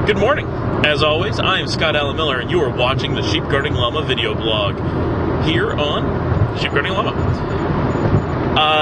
Good morning. As always, I am Scott Allen Miller, and you are watching the Sheep Guarding Llama video blog here on Sheep Guarding Llama.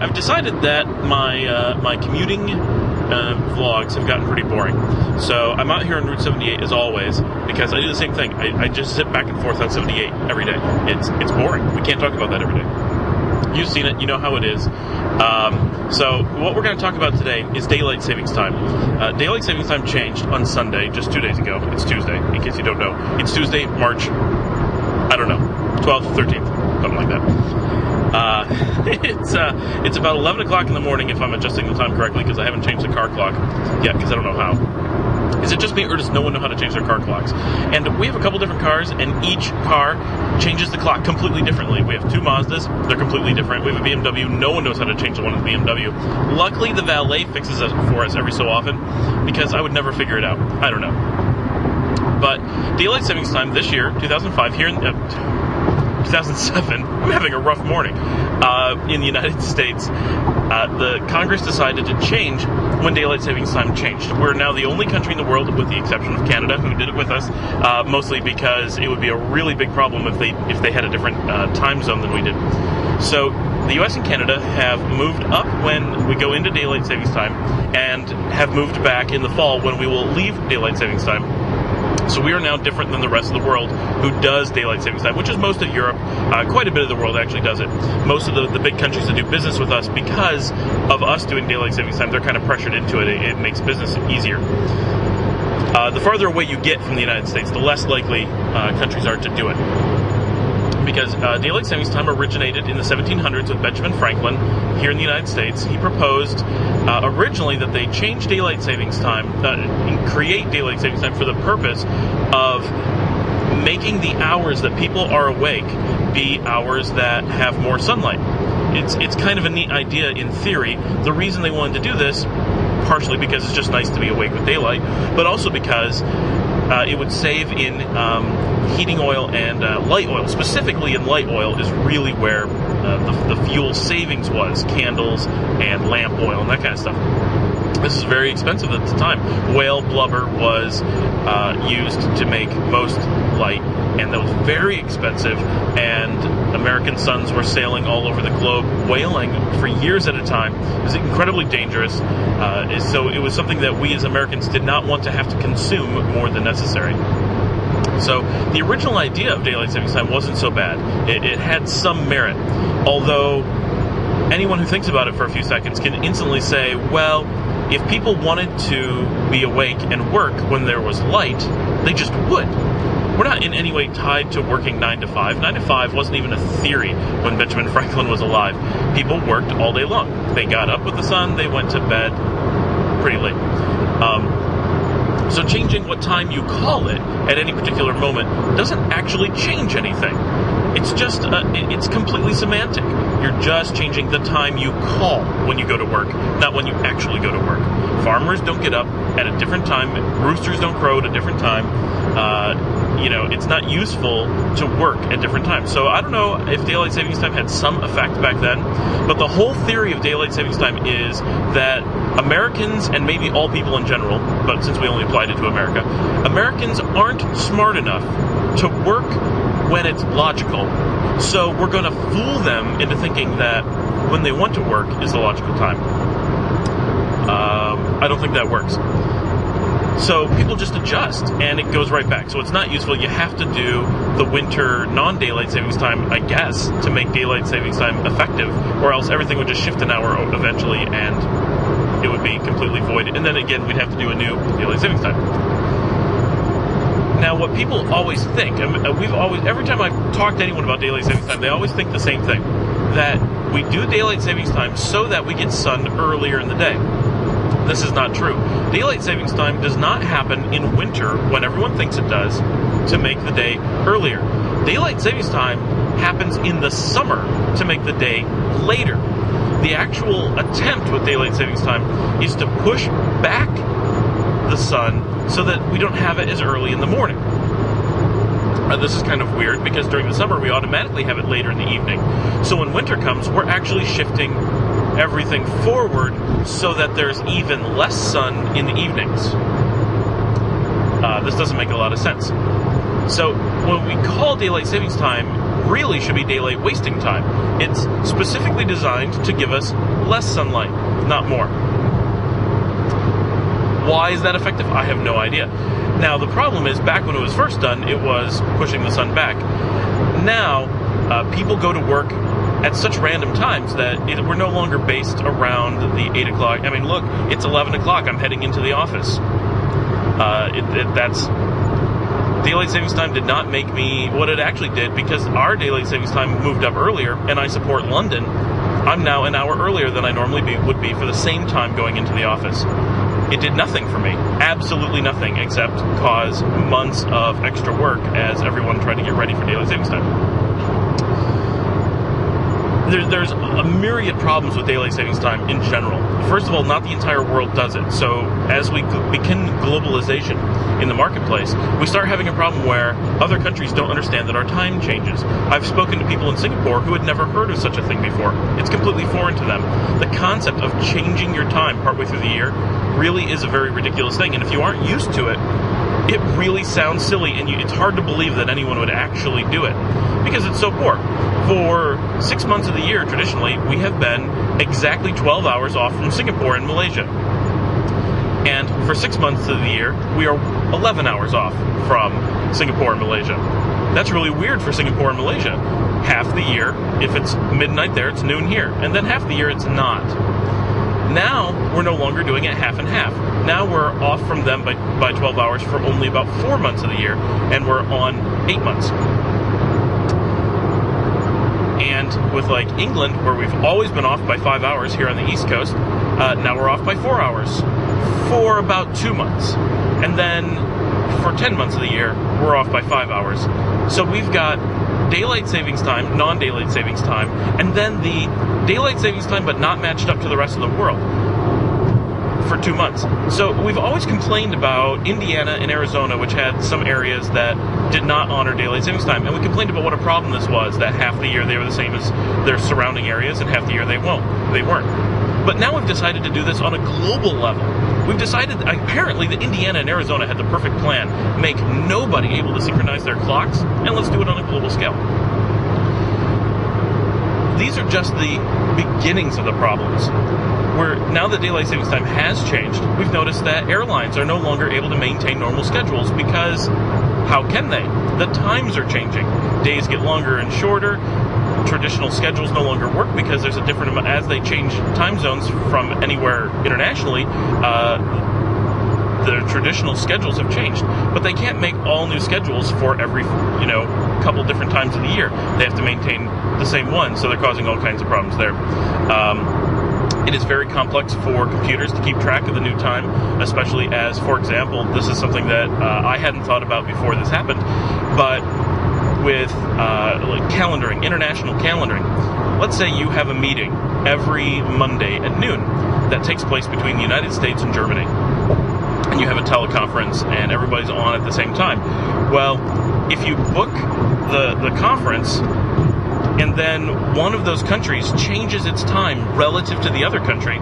I've decided that my commuting vlogs have gotten pretty boring. So I'm out here on Route 78 as always because I do the same thing. I just zip back and forth on 78 every day. It's boring. We can't talk about that every day. You've seen it. You know how it is. So what we're going to talk about today is daylight savings time. Daylight savings time changed on Sunday, just 2 days ago. It's Tuesday, in case you don't know. It's Tuesday, March, 12th, 13th, something like that. It's about 11 o'clock in the morning if I'm adjusting the time correctly, because I haven't changed the car clock yet, because I don't know how. Is it just me, or does no one know how to change their car clocks? And we have a couple different cars, and each car changes the clock completely differently. We have two Mazdas, they're completely different. We have a BMW, no one knows how to change the one in the BMW. Luckily, the valet fixes it for us every so often, because I would never figure it out. I don't know. But daylight savings time this year, 2005, here in 2007, I'm having a rough morning, in the United States, the Congress decided to change when daylight savings time changed. We're now the only country in the world, with the exception of Canada, who did it with us, mostly because it would be a really big problem if they had a different time zone than we did. So the U.S. and Canada have moved up when we go into daylight savings time, and have moved back in the fall when we will leave daylight savings time. So we are now different than the rest of the world who does daylight savings time, which is most of Europe. Quite a bit of the world actually does it. Most of the big countries that do business with us, because of us doing daylight savings time, they're kind of pressured into it. It makes business easier. The farther away you get from the United States, the less likely countries are to do it. Because daylight savings time originated in the 1700s with Benjamin Franklin here in the United States. He proposed originally that they change daylight savings time, and create daylight savings time for the purpose of making the hours that people are awake be hours that have more sunlight. It's kind of a neat idea in theory. The reason they wanted to do this, partially because it's just nice to be awake with daylight, but also because it would save in heating oil and light oil. Specifically in light oil is really where the fuel savings was. Candles and lamp oil and that kind of stuff. This is very expensive at the time. Whale blubber was used to make most light, and that was very expensive, and American sons were sailing all over the globe whaling for years at a time. It was incredibly dangerous, so it was something that we as Americans did not want to have to consume more than necessary. So the original idea of daylight savings time wasn't so bad. It had some merit, although anyone who thinks about it for a few seconds can instantly say, well, if people wanted to be awake and work when there was light, they just would. We're not in any way tied to working 9 to 5. 9 to 5 wasn't even a theory when Benjamin Franklin was alive. People worked all day long. They got up with the sun, they went to bed pretty late. So changing what time you call it at any particular moment doesn't actually change anything. It's just, it's completely semantic. You're just changing the time you call when you go to work, not when you actually go to work. Farmers don't get up at a different time. Roosters don't crow at a different time. It's not useful to work at different times. So I don't know if daylight savings time had some effect back then, but the whole theory of daylight savings time is that Americans, and maybe all people in general, but since we only applied it to America, Americans aren't smart enough to work when it's logical. So we're going to fool them into thinking that when they want to work is the logical time. I don't think that works. So people just adjust, and it goes right back. So it's not useful. You have to do the winter non-daylight savings time, I guess, to make daylight savings time effective, or else everything would just shift an hour eventually, and it would be completely void. And then again, we'd have to do a new daylight savings time. Now, what people always think, and every time I talk to anyone about daylight savings time, they always think the same thing, that we do daylight savings time so that we get sun earlier in the day. This is not true. Daylight savings time does not happen in winter when everyone thinks it does to make the day earlier. Daylight savings time happens in the summer to make the day later. The actual attempt with daylight savings time is to push back the sun so that we don't have it as early in the morning. This is kind of weird because during the summer we automatically have it later in the evening. So when winter comes, we're actually shifting everything forward so that there's even less sun in the evenings. This doesn't make a lot of sense. So what we call daylight savings time really should be daylight wasting time. It's specifically designed to give us less sunlight, not more. Why is that effective? I have no idea. Now, the problem is, back when it was first done, it was pushing the sun back. Now, people go to work at such random times that we're no longer based around the 8 o'clock. I mean, look, it's 11 o'clock. I'm heading into the office. That's... Daylight savings time did not make me what it actually did, because our daylight savings time moved up earlier, and I support London. I'm now an hour earlier than I normally would be for the same time going into the office. It did nothing for me, absolutely nothing, except cause months of extra work as everyone tried to get ready for daylight savings time. There's a myriad problems with daylight savings time in general. First of all, not the entire world does it. So as we begin globalization in the marketplace, we start having a problem where other countries don't understand that our time changes. I've spoken to people in Singapore who had never heard of such a thing before. It's completely foreign to them. The concept of changing your time partway through the year really is a very ridiculous thing. And if you aren't used to it, it really sounds silly, and it's hard to believe that anyone would actually do it, because it's so poor. For 6 months of the year, traditionally, we have been exactly 12 hours off from Singapore and Malaysia. And for 6 months of the year, we are 11 hours off from Singapore and Malaysia. That's really weird for Singapore and Malaysia. Half the year, if it's midnight there, it's noon here. And then half the year, it's not. Now, we're no longer doing it half and half. Now we're off from them by 12 hours for only about 4 months of the year, and we're on 8 months. And with like England, where we've always been off by 5 hours here on the East Coast, now we're off by 4 hours for about 2 months. And then for 10 months of the year, we're off by 5 hours. So we've got daylight savings time, non-daylight savings time, and then the daylight savings time but not matched up to the rest of the world for 2 months. So we've always complained about Indiana and Arizona, which had some areas that did not honor daylight savings time, and we complained about what a problem this was, that half the year they were the same as their surrounding areas and half the year they weren't. But now we've decided to do this on a global level. We've decided, apparently, that Indiana and Arizona had the perfect plan. Make nobody able to synchronize their clocks, and let's do it on a global scale. These are just the beginnings of the problems. Where now that daylight savings time has changed, we've noticed that airlines are no longer able to maintain normal schedules, because how can they? The times are changing. Days get longer and shorter. Traditional schedules no longer work because there's a different amount. As they change time zones from anywhere internationally, the traditional schedules have changed, but they can't make all new schedules for every, couple different times of the year. They have to maintain the same one, so they're causing all kinds of problems there. It is very complex for computers to keep track of the new time, especially as, for example, this is something that I hadn't thought about before this happened, but with calendaring, international calendaring, let's say you have a meeting every Monday at noon that takes place between the United States and Germany, and you have a teleconference and everybody's on at the same time. Well, if you book the conference and then one of those countries changes its time relative to the other country,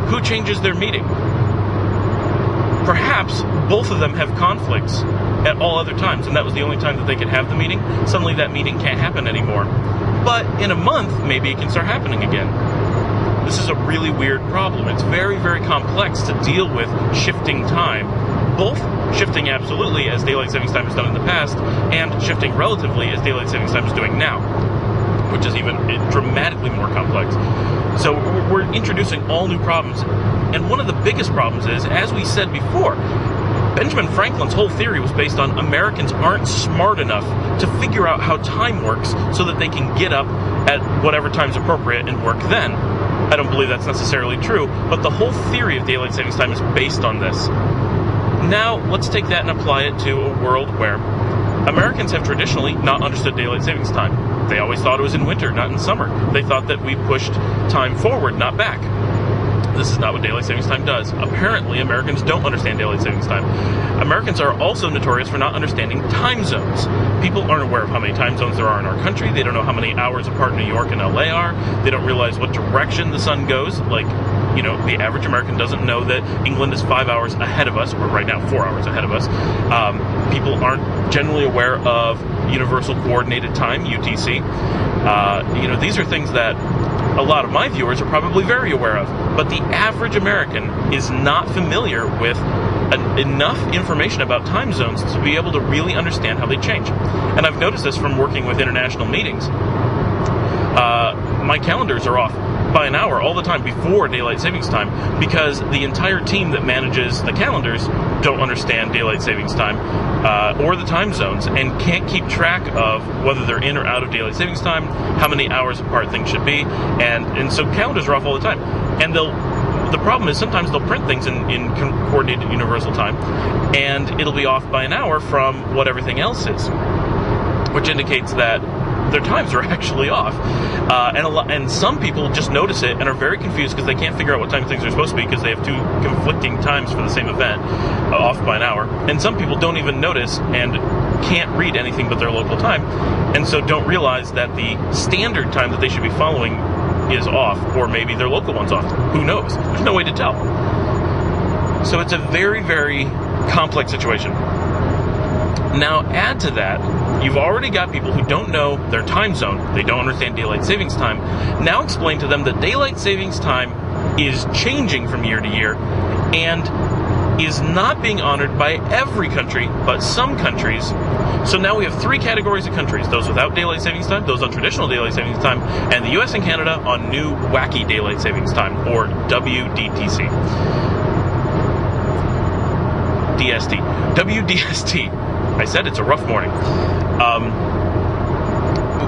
who changes their meeting? Perhaps both of them have conflicts at all other times, and that was the only time that they could have the meeting. Suddenly that meeting can't happen anymore. But in a month, maybe it can start happening again. This is a really weird problem. It's very, very complex to deal with shifting time. Both shifting absolutely, as daylight savings time has done in the past, and shifting relatively, as daylight savings time is doing now, which is even dramatically more complex. So we're introducing all new problems. And one of the biggest problems is, as we said before, Benjamin Franklin's whole theory was based on Americans aren't smart enough to figure out how time works so that they can get up at whatever time's appropriate and work then. I don't believe that's necessarily true, but the whole theory of daylight savings time is based on this. Now, let's take that and apply it to a world where Americans have traditionally not understood daylight savings time. They always thought it was in winter, not in summer. They thought that we pushed time forward, not back. This is not what daylight savings time does. Apparently, Americans don't understand daylight savings time. Americans are also notorious for not understanding time zones. People aren't aware of how many time zones there are in our country. They don't know how many hours apart New York and LA are. They don't realize what direction the sun goes. Like, The average American doesn't know that England is 5 hours ahead of us, or right now 4 hours ahead of us. People aren't generally aware of Universal Coordinated Time, UTC. These are things that a lot of my viewers are probably very aware of, but the average American is not familiar with enough information about time zones to be able to really understand how they change. And I've noticed this from working with international meetings. My calendars are off by an hour all the time before daylight savings time, because the entire team that manages the calendars don't understand daylight savings time or the time zones, and can't keep track of whether they're in or out of daylight savings time, how many hours apart things should be, and so calendars are off all the time. And the problem is sometimes they'll print things in coordinated universal time, and it'll be off by an hour from what everything else is, which indicates that their times are actually off. And some people just notice it and are very confused because they can't figure out what time things are supposed to be, because they have two conflicting times for the same event, off by an hour. And some people don't even notice and can't read anything but their local time, and so don't realize that the standard time that they should be following is off, or maybe their local one's off. Who knows? There's no way to tell. So it's a very, very complex situation. Now, add to that, you've already got people who don't know their time zone. They don't understand daylight savings time. Now explain to them that daylight savings time is changing from year to year and is not being honored by every country, but some countries. So now we have three categories of countries: those without daylight savings time, those on traditional daylight savings time, and the US and Canada on new wacky daylight savings time, or WDTC. DST. WDST. I said it's a rough morning.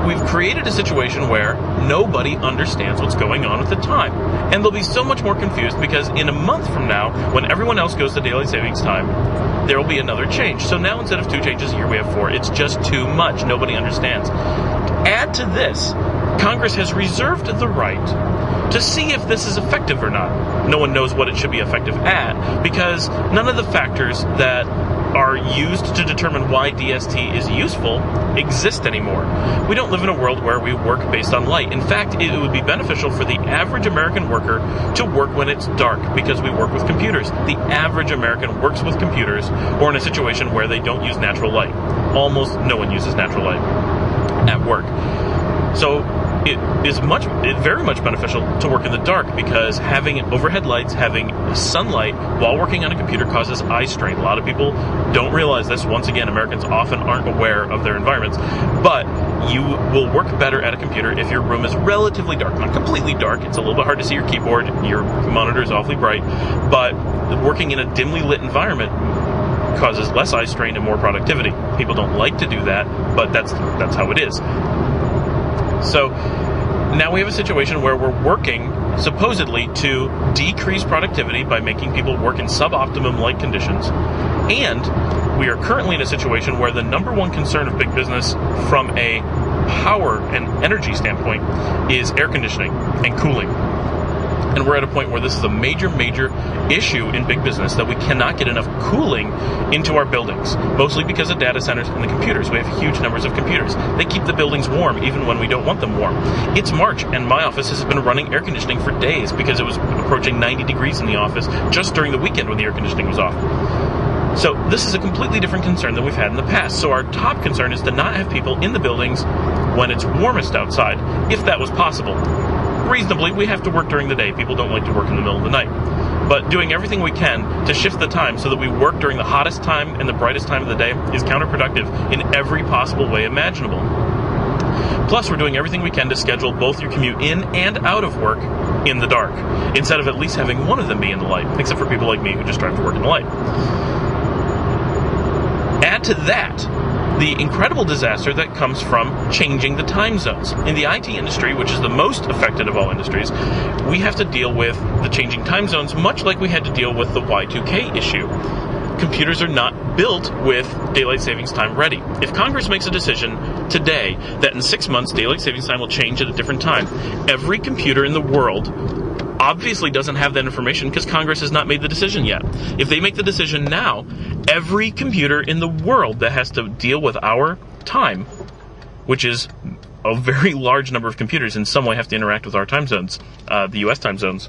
We've created a situation where nobody understands what's going on with the time. And they'll be so much more confused because in a month from now, when everyone else goes to daylight savings time, there will be another change. So now instead of 2 changes a year, we have 4. It's just too much. Nobody understands. Add to this, Congress has reserved the right to see if this is effective or not. No one knows what it should be effective at, because none of the factors that are used to determine why DST is useful exist anymore. We don't live in a world where we work based on light. In fact, it would be beneficial for the average American worker to work when it's dark, because we work with computers. The average American works with computers, or in a situation where they don't use natural light. Almost no one uses natural light at work. So it is very much beneficial to work in the dark, because having overhead lights, having sunlight while working on a computer causes eye strain. A lot of people don't realize this. Once again, Americans often aren't aware of their environments. But you will work better at a computer if your room is relatively dark. Not completely dark. It's a little bit hard to see your keyboard. Your monitor is awfully bright. But working in a dimly lit environment causes less eye strain and more productivity. People don't like to do that, but that's how it is. So now we have a situation where we're working supposedly to decrease productivity by making people work in suboptimum light conditions. And we are currently in a situation where the number one concern of big business from a power and energy standpoint is air conditioning and cooling. And we're at a point where this is a major, major issue in big business, that we cannot get enough cooling into our buildings, mostly because of data centers and the computers. We have huge numbers of computers. They keep the buildings warm even when we don't want them warm. It's March, and my office has been running air conditioning for days because it was approaching 90 degrees in the office just during the weekend when the air conditioning was off. So this is a completely different concern than we've had in the past. So our top concern is to not have people in the buildings when it's warmest outside, if that was possible. Reasonably, we have to work during the day. People don't like to work in the middle of the night. But doing everything we can to shift the time so that we work during the hottest time and the brightest time of the day is counterproductive in every possible way imaginable. Plus, we're doing everything we can to schedule both your commute in and out of work in the dark, instead of at least having one of them be in the light, except for people like me who just drive to work in the light. Add to that the incredible disaster that comes from changing the time zones. In the IT industry, which is the most affected of all industries, we have to deal with the changing time zones, much like we had to deal with the Y2K issue. Computers are not built with daylight savings time ready. If Congress makes a decision today that in 6 months daylight savings time will change at a different time, every computer in the world obviously doesn't have that information because Congress has not made the decision yet. If they make the decision now, every computer in the world that has to deal with our time, which is a very large number of computers in some way have to interact with our time zones, the US time zones,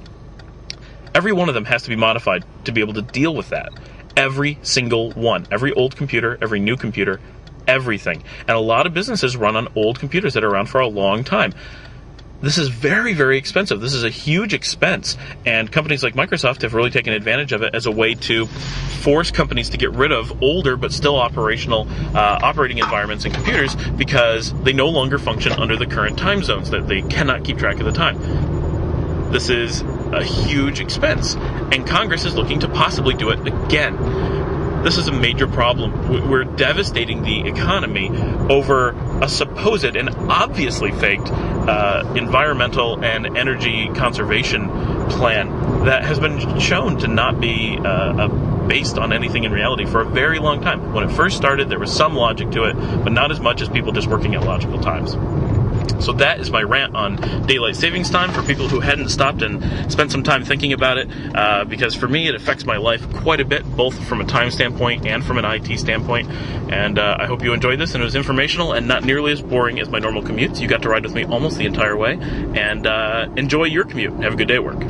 Every one of them has to be modified to be able to deal with that. Every single one. Every old computer, every new computer, everything. And a lot of businesses run on old computers that are around for a long time. This is very, very expensive. This is a huge expense, and companies like Microsoft have really taken advantage of it as a way to force companies to get rid of older but still operational operating environments and computers because they no longer function under the current time zones, that they cannot keep track of the time. This is a huge expense, and Congress is looking to possibly do it again. This is a major problem. We're devastating the economy over a supposed and obviously faked environmental and energy conservation plan that has been shown to not be based on anything in reality for a very long time. When it first started, there was some logic to it, but not as much as people just working at logical times. So that is my rant on daylight savings time for people who hadn't stopped and spent some time thinking about it, because for me it affects my life quite a bit, both from a time standpoint and from an IT standpoint. And I hope you enjoyed this, and it was informational and not nearly as boring as my normal commutes. You got to ride with me almost the entire way, and enjoy your commute. Have a good day at work.